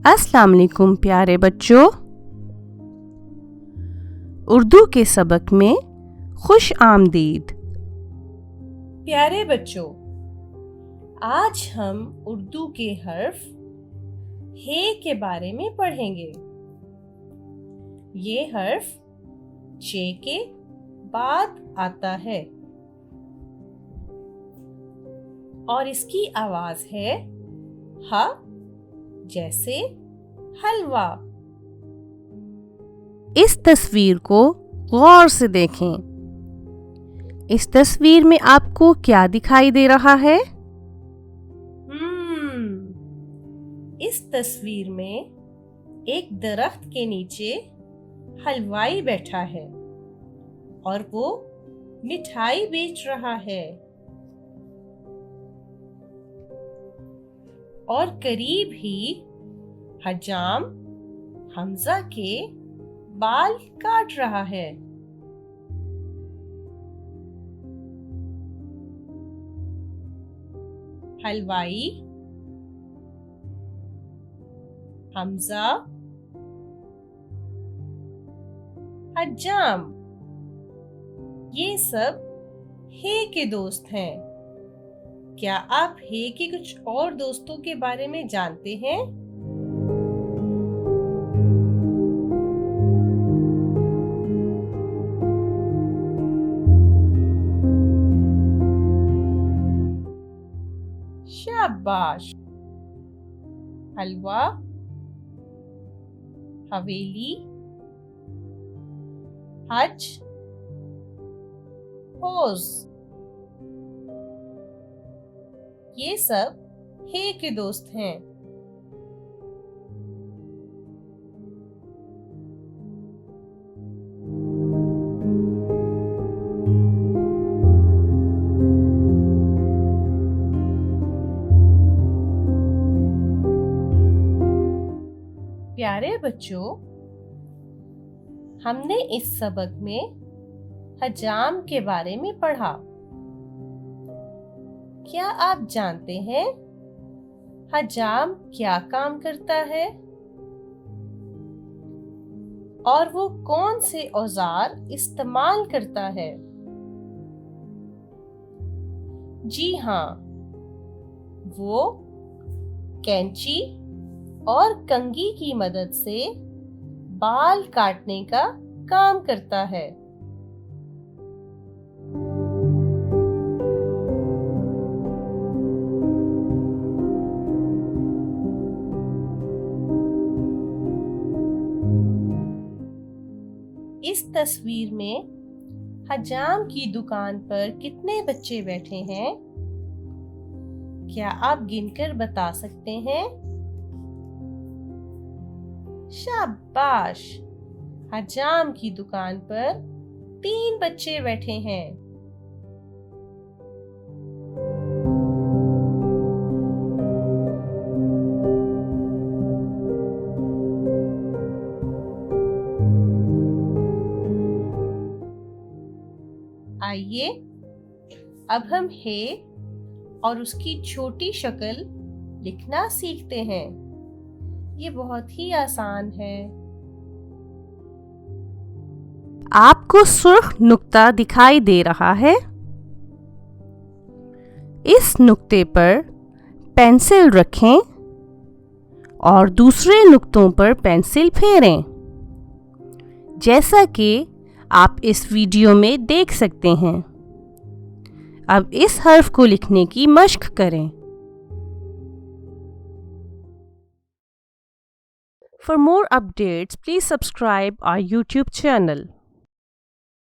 अस्सलाम वालेकुम प्यारे बच्चों। उर्दू के सबक में खुश आमदीद। प्यारे बच्चों, आज हम उर्दू के हर्फ हे के बारे में पढ़ेंगे। ये हर्फ चे के बाद आता है और इसकी आवाज है ह जैसे हलवा। इस तस्वीर को गौर से देखें। इस तस्वीर में आपको क्या दिखाई दे रहा है? इस तस्वीर में एक दरख्त के नीचे हलवाई बैठा है और वो मिठाई बेच रहा है और करीब ही हजाम हमजा के बाल काट रहा है। हलवाई, हमजा, हजाम ये सब हे के दोस्त हैं। क्या आप हे के कुछ और दोस्तों के बारे में जानते हैं? शाबाश। हलवा, हवेली, हज, हौज ये सब हे के दोस्त हैं। प्यारे बच्चों, हमने इस सबक में हजाम के बारे में पढ़ा। क्या आप जानते हैं हजाम क्या काम करता है और वो कौन से औजार इस्तेमाल करता है? जी हाँ, वो कैंची और कंघी की मदद से बाल काटने का काम करता है। इस तस्वीर में हजाम की दुकान पर कितने बच्चे बैठे हैं? क्या आप गिनकर बता सकते हैं? शाबाश। हजाम की दुकान पर 3 बच्चे बैठे हैं। आइए अब हम हे और उसकी छोटी शक्ल लिखना सीखते हैं। ये बहुत ही आसान है। आपको सुर्ख नुक्ता दिखाई दे रहा है। इस नुक्ते पर पेंसिल रखें और दूसरे नुक्तों पर पेंसिल फेरें, जैसा कि आप इस वीडियो में देख सकते हैं। अब इस हर्फ को लिखने की मश्क करें। For more updates, please subscribe our YouTube channel.